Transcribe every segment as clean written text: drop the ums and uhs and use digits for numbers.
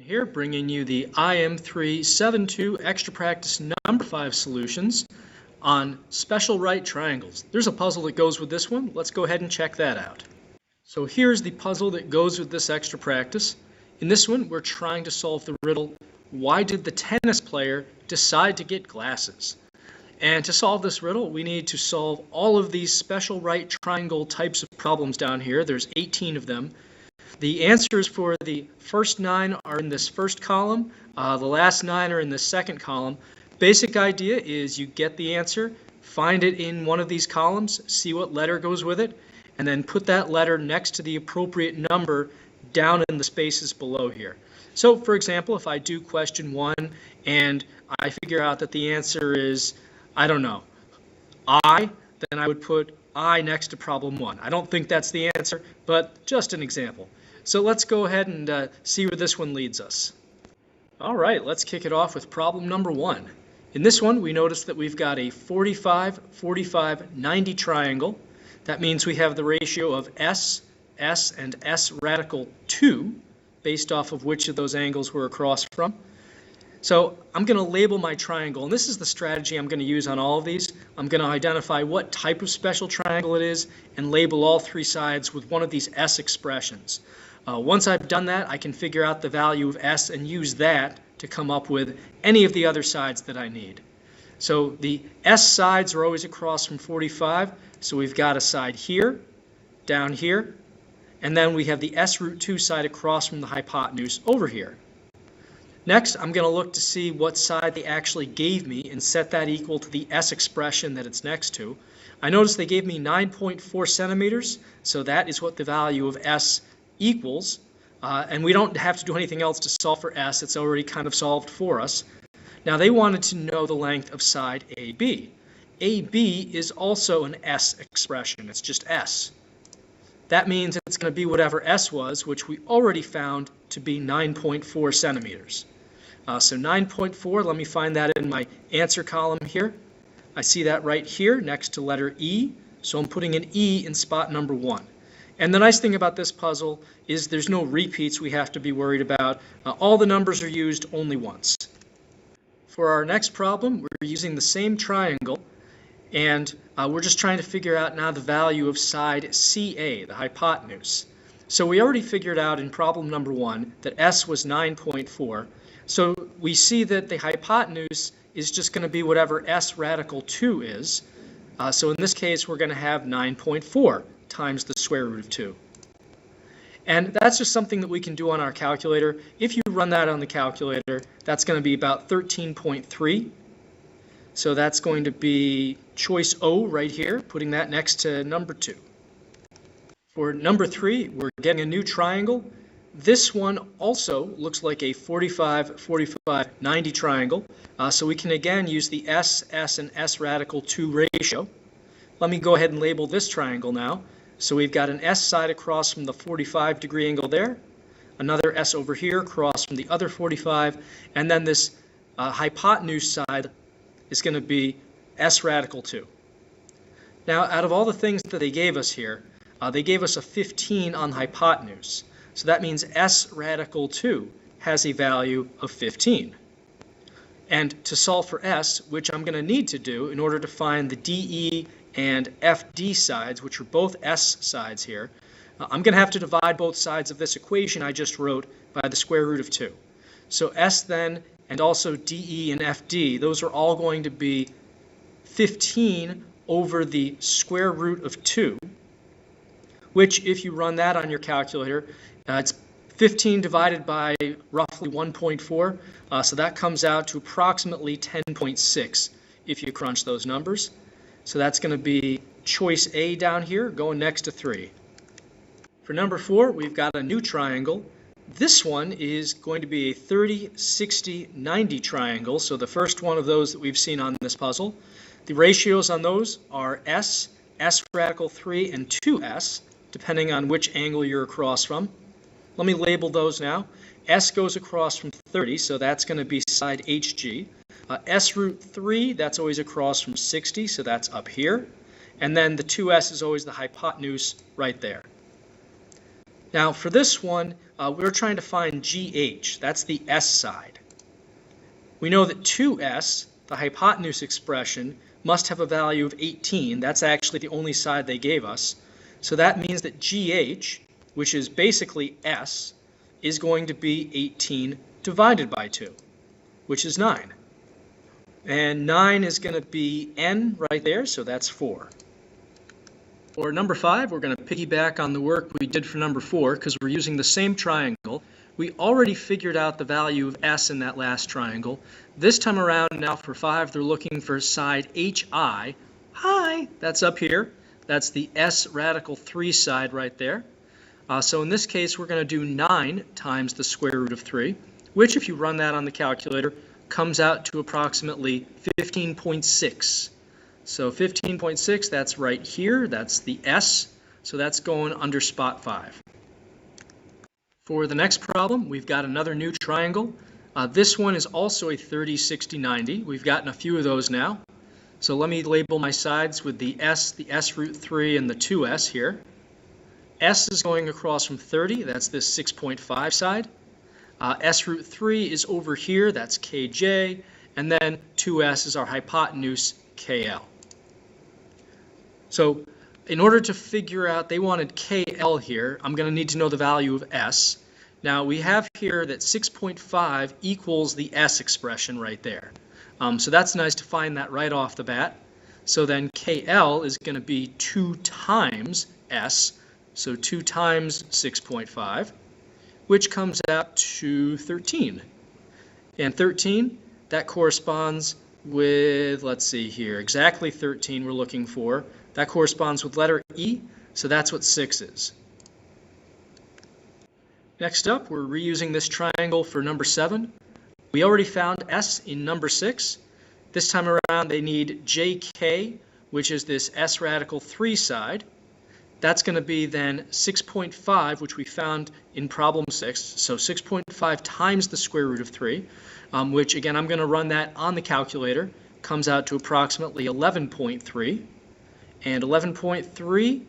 Here, bringing you the IM372 Extra Practice number 5 solutions on special right triangles. There's a puzzle that goes with this one. Let's go ahead and check that out. So here's the puzzle that goes with this extra practice. In this one, we're trying to solve the riddle, why did the tennis player decide to get glasses? And to solve this riddle, we need to solve all of these special right triangle types of problems down here. There's 18 of them. The answers for the first 9 are in this first column. The last 9 are in the second column. Basic idea is you get the answer, find it in one of these columns, see what letter goes with it, and then put that letter next to the appropriate number down in the spaces below here. So, for example, if I do question 1 and I figure out that the answer is, I don't know, I, then I would put I next to problem 1. I don't think that's the answer, but just an example. So let's go ahead and see where this one leads us. All right, let's kick it off with problem number 1. In this one, we notice that we've got a 45, 45, 90 triangle. That means we have the ratio of S, S, and S radical 2, based off of which of those angles we're across from. So I'm going to label my triangle, and this is the strategy I'm going to use on all of these. I'm going to identify what type of special triangle it is and label all 3 sides with one of these S expressions. Once I've done that, I can figure out the value of S and use that to come up with any of the other sides that I need. So the S sides are always across from 45, so we've got a side here, down here, and then we have the S root 2 side across from the hypotenuse over here. Next, I'm going to look to see what side they actually gave me and set that equal to the S expression that it's next to. I notice they gave me 9.4 centimeters, so that is what the value of S equals. And we don't have to do anything else to solve for S. It's already kind of solved for us. Now, they wanted to know the length of side AB. AB is also an S expression. It's just S. That means it's going to be whatever S was, which we already found to be 9.4 centimeters. So 9.4, let me find that in my answer column here. I see that right here next to letter E, so I'm putting an E in spot number 1. And the nice thing about this puzzle is there's no repeats we have to be worried about. All the numbers are used only once. For our next problem, we're using the same triangle, and we're just trying to figure out now the value of side CA, the hypotenuse. So we already figured out in problem number 1 that S was 9.4. So we see that the hypotenuse is just going to be whatever S radical 2 is. So in this case, we're going to have 9.4 times the square root of 2. And that's just something that we can do on our calculator. If you run that on the calculator, that's going to be about 13.3. So that's going to be choice O right here, putting that next to number 2. For number 3, we're getting a new triangle. This one also looks like a 45, 45, 90 triangle. So we can again use the S, S, and S radical 2 ratio. Let me go ahead and label this triangle now. So we've got an S side across from the 45 degree angle there, another S over here across from the other 45, and then this hypotenuse side is going to be S radical 2. Now, out of all the things that they gave us here, they gave us a 15 on the hypotenuse. So that means S radical 2 has a value of 15. And to solve for S, which I'm going to need to do in order to find the DE and FD sides, which are both S sides here, I'm going to have to divide both sides of this equation I just wrote by the square root of 2. So S then, and also DE and FD, those are all going to be 15 over the square root of 2, which if you run that on your calculator, it's 15 divided by roughly 1.4, so that comes out to approximately 10.6 if you crunch those numbers. So that's going to be choice A down here, going next to 3. For number 4, we've got a new triangle. This one is going to be a 30, 60, 90 triangle, so the first one of those that we've seen on this puzzle. The ratios on those are S, S radical 3, and 2S, depending on which angle you're across from. Let me label those now. S goes across from 30, so that's going to be side HG. S root 3, that's always across from 60, so that's up here. And then the 2S is always the hypotenuse right there. Now for this one, we're trying to find GH. That's the S side. We know that 2S, the hypotenuse expression, must have a value of 18. That's actually the only side they gave us. So that means that GH, which is basically S, is going to be 18 divided by 2, which is 9. And 9 is going to be N right there, so that's 4. For number 5, we're going to piggyback on the work we did for number 4 because we're using the same triangle. We already figured out the value of S in that last triangle. This time around, now for 5, they're looking for side HI. Hi, that's up here. That's the S radical 3 side right there. So in this case, we're going to do 9 times the square root of 3, which if you run that on the calculator, comes out to approximately 15.6. So 15.6, that's right here. That's the S. So that's going under spot 5. For the next problem, we've got another new triangle. This one is also a 30, 60, 90. We've gotten a few of those now. So let me label my sides with the S root 3, and the 2S here. S is going across from 30. That's this 6.5 side. S root 3 is over here. That's KJ. And then 2S is our hypotenuse, KL. So in order to figure out, they wanted KL here, I'm going to need to know the value of S. Now we have here that 6.5 equals the S expression right there. So that's nice to find that right off the bat. So then KL is going to be 2 times S, so 2 times 6.5, which comes out to 13. And 13, that corresponds with, let's see here, exactly 13 we're looking for. That corresponds with letter E, so that's what 6 is. Next up, we're reusing this triangle for number 7. We already found S in number 6. This time around, they need JK, which is this S radical 3 side. That's going to be then 6.5, which we found in problem 6. So 6.5 times the square root of 3, which again, I'm going to run that on the calculator. Comes out to approximately 11.3. And 11.3,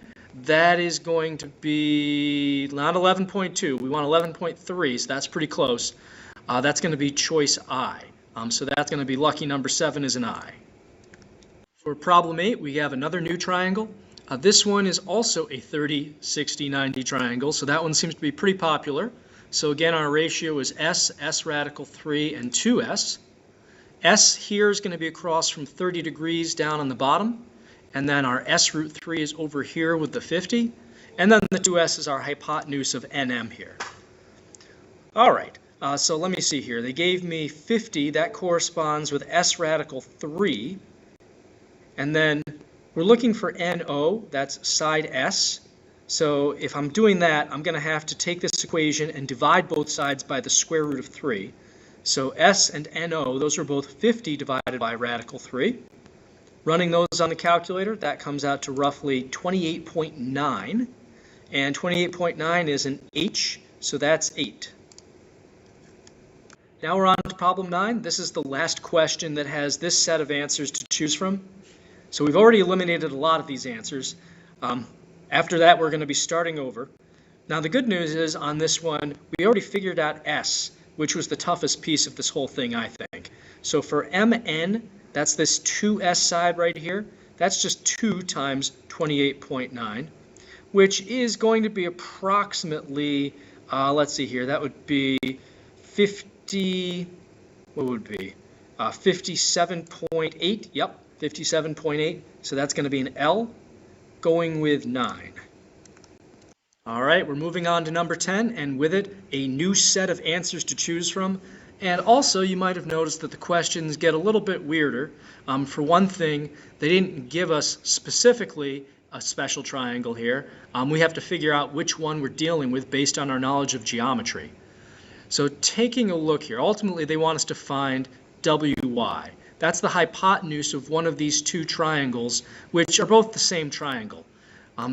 that is going to be not 11.2. We want 11.3, so that's pretty close. That's going to be choice I. So that's going to be lucky number 7 is an I. For problem 8, we have another new triangle. This one is also a 30, 60, 90 triangle, so that one seems to be pretty popular. So again, our ratio is S, S radical 3, and 2S. S here is going to be across from 30 degrees down on the bottom. And then our S root 3 is over here with the 50. And then the 2S is our hypotenuse of NM here. All right, so let me see here. They gave me 50. That corresponds with S radical 3. And then we're looking for NO. That's side S. So if I'm doing that, I'm going to have to take this equation and divide both sides by the square root of 3. So S and NO, those are both 50 divided by radical 3. Running those on the calculator, that comes out to roughly 28.9. And 28.9 is an H, so that's 8. Now we're on to problem 9. This is the last question that has this set of answers to choose from. So we've already eliminated a lot of these answers. After that, we're going to be starting over. Now the good news is on this one, we already figured out S, which was the toughest piece of this whole thing, I think. So for MN, that's this 2S side right here. That's just 2 times 28.9, which is going to be approximately, let's see here, that would be 50, what would it be? 57.8, yep, 57.8. So that's going to be an L, going with 9. All right, we're moving on to number 10, and with it, a new set of answers to choose from. And also, you might have noticed that the questions get a little bit weirder. For one thing, they didn't give us specifically a special triangle here. We have to figure out which one we're dealing with based on our knowledge of geometry. So taking a look here, ultimately they want us to find WY. That's the hypotenuse of one of these two triangles, which are both the same triangle.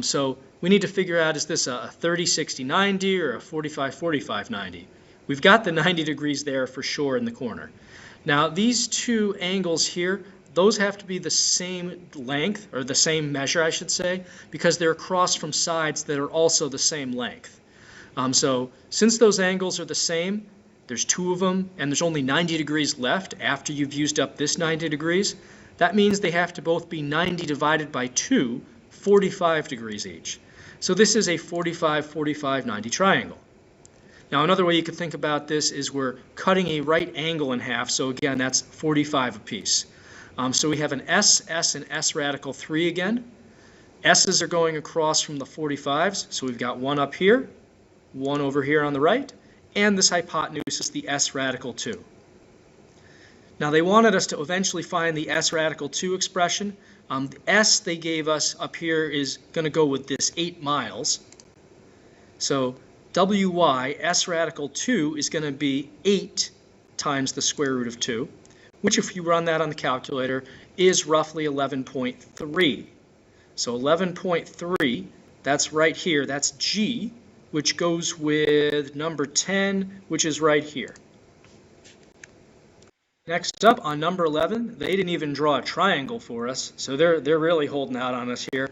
So we need to figure out, is this a 30, 60, 90 or a 45, 45, 90? We've got the 90 degrees there for sure in the corner. Now these two angles here, those have to be the same length, or the same measure I should say, because they're across from sides that are also the same length. So since those angles are the same, there's two of them, and there's only 90 degrees left after you've used up this 90 degrees. That means they have to both be 90 divided by 2, 45 degrees each. So this is a 45, 45, 90 triangle. Now another way you could think about this is we're cutting a right angle in half, so again that's 45 apiece. So we have an S, S, and S radical 3 again. S's are going across from the 45s, so we've got one up here, one over here on the right, and this hypotenuse is the S radical 2. Now they wanted us to eventually find the S radical 2 expression. The S they gave us up here is going to go with this 8 miles. So WY, S radical 2, is going to be 8 times the square root of 2, which if you run that on the calculator is roughly 11.3. So 11.3, that's right here, that's G, which goes with number 10, which is right here. Next up, on number 11, they didn't even draw a triangle for us, so they're really holding out on us here.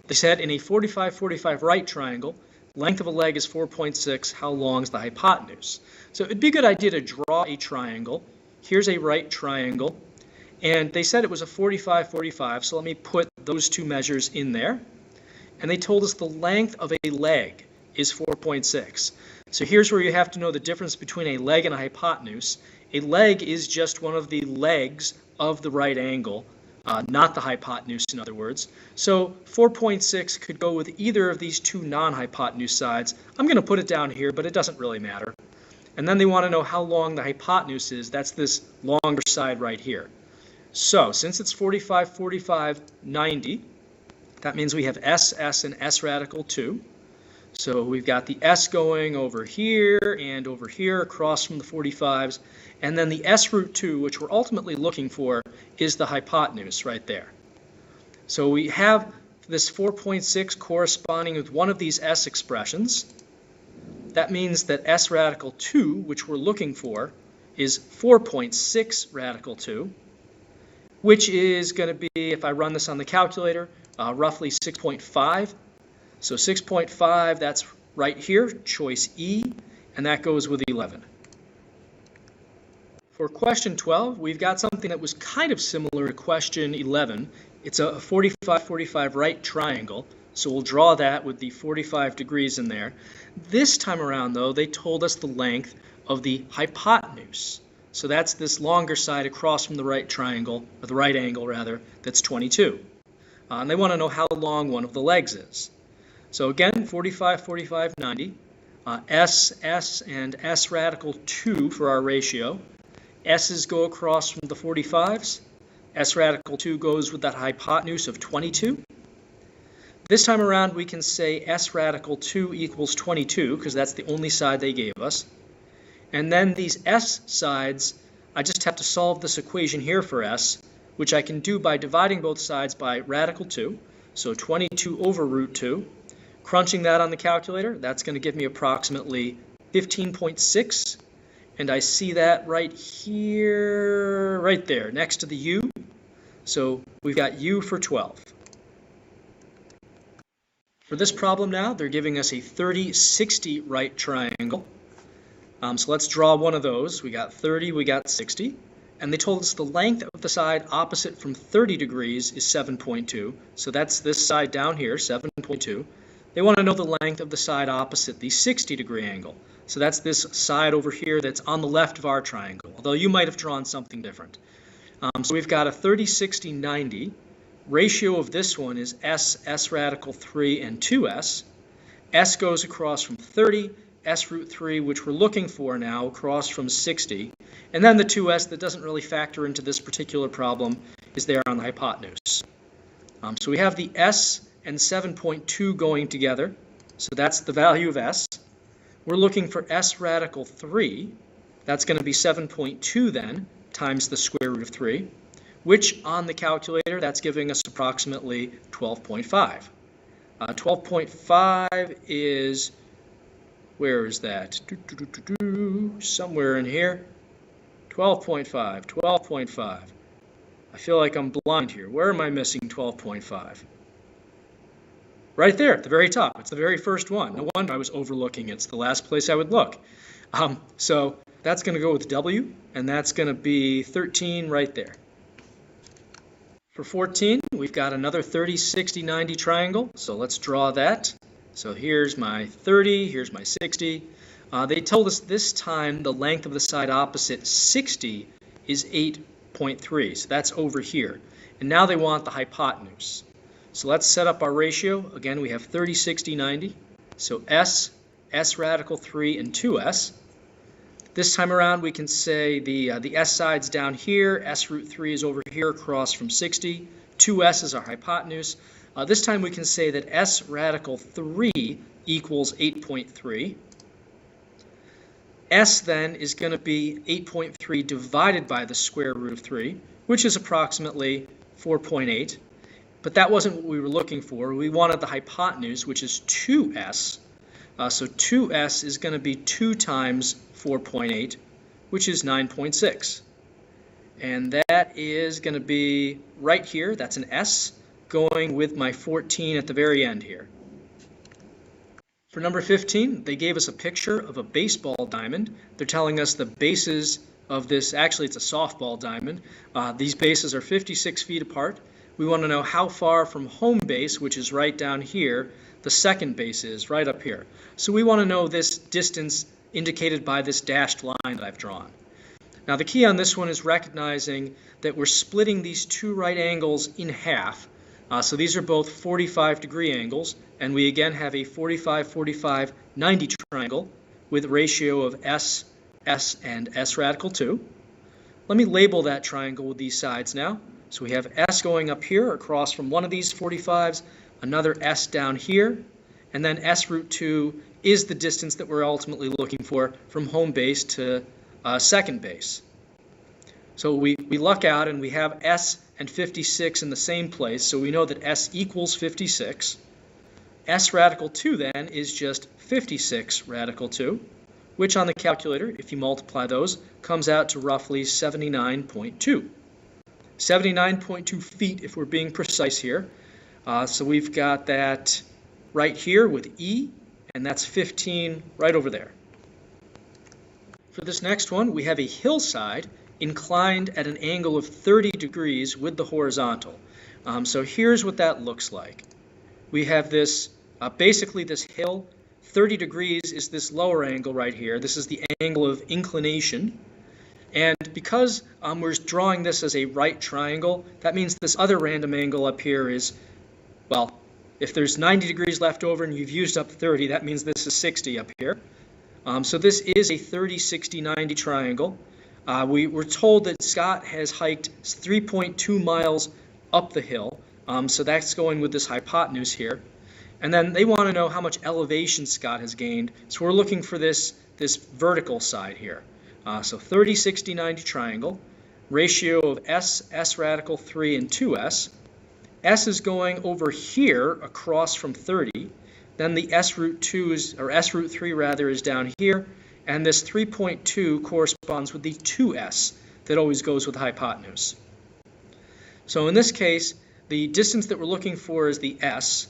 They said in a 45-45 right triangle, length of a leg is 4.6, how long is the hypotenuse? So it'd be a good idea to draw a triangle. Here's a right triangle, and they said it was a 45-45, so let me put those two measures in there. And they told us the length of a leg is 4.6. So here's where you have to know the difference between a leg and a hypotenuse. A leg is just one of the legs of the right angle, not the hypotenuse, in other words. So 4.6 could go with either of these two non-hypotenuse sides. I'm going to put it down here, but it doesn't really matter. And then they want to know how long the hypotenuse is. That's this longer side right here. So since it's 45, 45, 90, that means we have S, S, and S radical 2. So we've got the S going over here and over here across from the 45s. And then the S root 2, which we're ultimately looking for, is the hypotenuse right there. So we have this 4.6 corresponding with one of these S expressions. That means that S radical 2, which we're looking for, is 4.6 radical 2, which is going to be, if I run this on the calculator, roughly 6.5. So 6.5, that's right here, choice E, and that goes with 11. For question 12, we've got something that was kind of similar to question 11. It's a 45-45 right triangle, so we'll draw that with the 45 degrees in there. This time around, though, they told us the length of the hypotenuse. So that's this longer side across from the right triangle, or the right angle rather, that's 22. And they want to know how long one of the legs is. So again, 45, 45, 90. S, S, and S radical 2 for our ratio. S's go across from the 45s. S radical 2 goes with that hypotenuse of 22. This time around, we can say S radical 2 equals 22, because that's the only side they gave us. And then these S sides, I just have to solve this equation here for S, which I can do by dividing both sides by radical 2, so 22 over root 2. Crunching that on the calculator, that's going to give me approximately 15.6. And I see that right here, right there, next to the U. So we've got U for 12. For this problem now, they're giving us a 30-60 right triangle. So let's draw one of those. We got 30, we got 60. And they told us the length of the side opposite from 30 degrees is 7.2. So that's this side down here, 7.2. They want to know the length of the side opposite the 60-degree angle. So that's this side over here that's on the left of our triangle, although you might have drawn something different. So we've got a 30, 60, 90. Ratio of this one is S, S radical 3, and 2S. S goes across from 30, S root 3, which we're looking for now, across from 60. And then the 2S that doesn't really factor into this particular problem is there on the hypotenuse. So we have the S and 7.2 going together. So that's the value of S. We're looking for S radical 3. That's going to be 7.2 then, times the square root of 3, which on the calculator, that's giving us approximately 12.5. 12.5 is, where is that? Somewhere in here. 12.5, 12.5. I feel like I'm blind here. Where am I missing 12.5? Right there at the very top. It's the very first one. No wonder I was overlooking it. It's the last place I would look. So that's going to go with W, and that's going to be 13 right there. For 14, we've got another 30, 60, 90 triangle. So let's draw that. So here's my 30, here's my 60. They told us this time the length of the side opposite 60 is 8.3. So that's over here. And now they want the hypotenuse. So let's set up our ratio. Again, we have 30, 60, 90. So S radical 3, and 2S. This time around, we can say the S side's down here, S root 3 is over here across from 60, 2S is our hypotenuse. This time we can say that S radical 3 equals 8.3. S then is going to be 8.3 divided by the square root of 3, which is approximately 4.8. But that wasn't what we were looking for. We wanted the hypotenuse, which is 2S. So 2S is going to be 2 times 4.8, which is 9.6. And that is going to be right here. That's an S going with my 14 at the very end here. For number 15, they gave us a picture of a baseball diamond. They're telling us the bases of this, actually it's a softball diamond. These bases are 56 feet apart. We want to know how far from home base, which is right down here, the second base is right up here. So we want to know this distance indicated by this dashed line that I've drawn. Now the key on this one is recognizing that we're splitting these two right angles in half. So these are both 45-degree angles, and we again have a 45, 45, 90 triangle with a ratio of S, S, and S radical 2. Let me label that triangle with these sides now. So we have S going up here across from one of these 45s, another S down here, and then S root 2 is the distance that we're ultimately looking for from home base to second base. So we luck out and we have S and 56 in the same place, so we know that S equals 56. S radical 2 then is just 56 radical 2, which on the calculator, if you multiply those, comes out to roughly 79.2. 79.2 feet if we're being precise here. So we've got that right here with E, and that's 15 right over there. For this next one, we have a hillside inclined at an angle of 30 degrees with the horizontal. So here's what that looks like. We have this, basically this hill, 30 degrees is this lower angle right here. This is the angle of inclination. And because we're drawing this as a right triangle, that means this other random angle up here is, well, if there's 90 degrees left over and you've used up 30, that means this is 60 up here. So this is a 30, 60, 90 triangle. We were told that Scott has hiked 3.2 miles up the hill, so that's going with this hypotenuse here. And then they want to know how much elevation Scott has gained, so we're looking for this vertical side here. So 30, 60, 90 triangle, ratio of S, S radical 3, and 2S. S is going over here across from 30. Then the S root 2 is, or S root 3 rather, is down here. And this 3.2 corresponds with the 2S that always goes with the hypotenuse. So in this case, the distance that we're looking for is the S.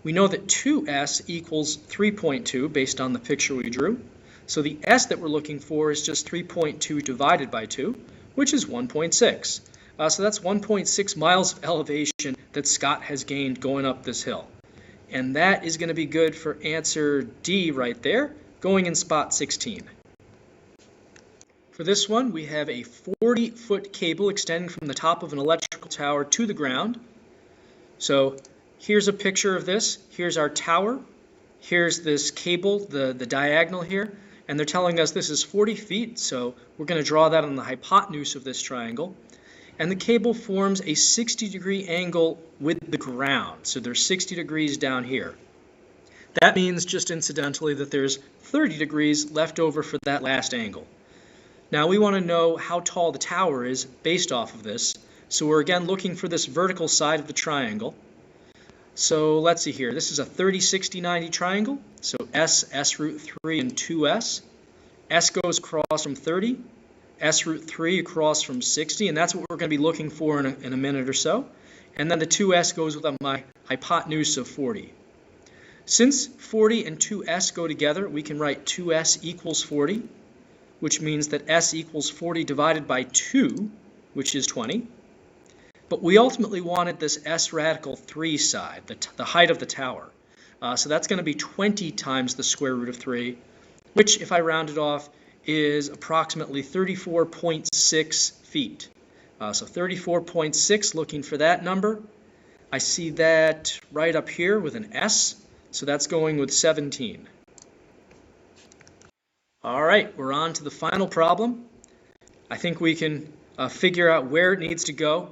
We know that 2S equals 3.2 based on the picture we drew. So the S that we're looking for is just 3.2 divided by 2, which is 1.6. So that's 1.6 miles of elevation that Scott has gained going up this hill. And that is going to be good for answer D right there, going in spot 16. For this one, we have a 40-foot cable extending from the top of an electrical tower to the ground. So here's a picture of this. Here's our tower. Here's this cable, the diagonal here. And they're telling us this is 40 feet, so we're going to draw that on the hypotenuse of this triangle. And the cable forms a 60-degree angle with the ground. So there's 60 degrees down here. That means, just incidentally, that there's 30 degrees left over for that last angle. Now we want to know how tall the tower is based off of this. So we're again looking for this vertical side of the triangle. So let's see here. This is a 30, 60, 90 triangle. So S, S root 3, and 2S. S goes across from 30. S root 3 across from 60, and that's what we're going to be looking for in a minute or so. And then the 2S goes with my hypotenuse of 40. Since 40 and 2s go together, we can write 2s equals 40, which means that s equals 40 divided by 2, which is 20. But we ultimately wanted this s radical 3 side, the height of the tower. So that's going to be 20 times the square root of 3, which, if I round it off, is approximately 34.6 feet. So 34.6, looking for that number. I see that right up here with an S, so that's going with 17. All right, we're on to the final problem. I think we can figure out where it needs to go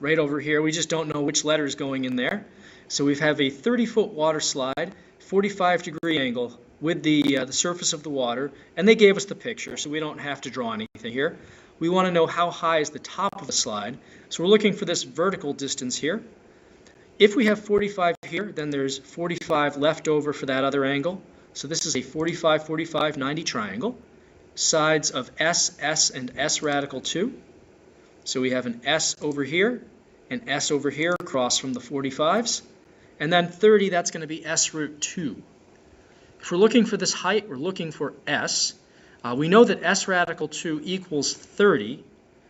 right over here. We just don't know which letter is going in there. So we have a 30-foot water slide, 45-degree angle with the surface of the water, and they gave us the picture, so we don't have to draw anything here. We want to know how high is the top of the slide, so we're looking for this vertical distance here. If we have 45 here, then there's 45 left over for that other angle. So this is a 45, 45, 90 triangle. Sides of S, S, and S radical 2. So we have an S over here, an S over here across from the 45s. And then 30, that's going to be S root 2. If we're looking for this height, we're looking for S. We know that S radical 2 equals 30.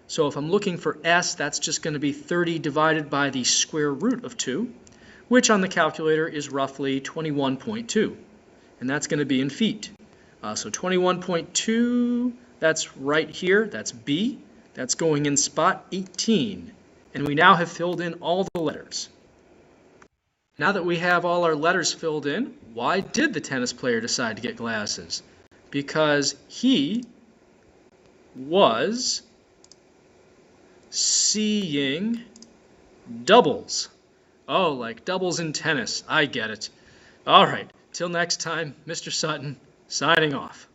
So if I'm looking for S, that's just going to be 30 divided by the square root of 2, which on the calculator is roughly 21.2. And that's going to be in feet. So 21.2, that's right here. That's B. That's going in spot 18. And we now have filled in all the letters. Now that we have all our letters filled in, why did the tennis player decide to get glasses? Because he was seeing doubles. Oh, like doubles in tennis. I get it. All right. Till next time, Mr. Sutton, signing off.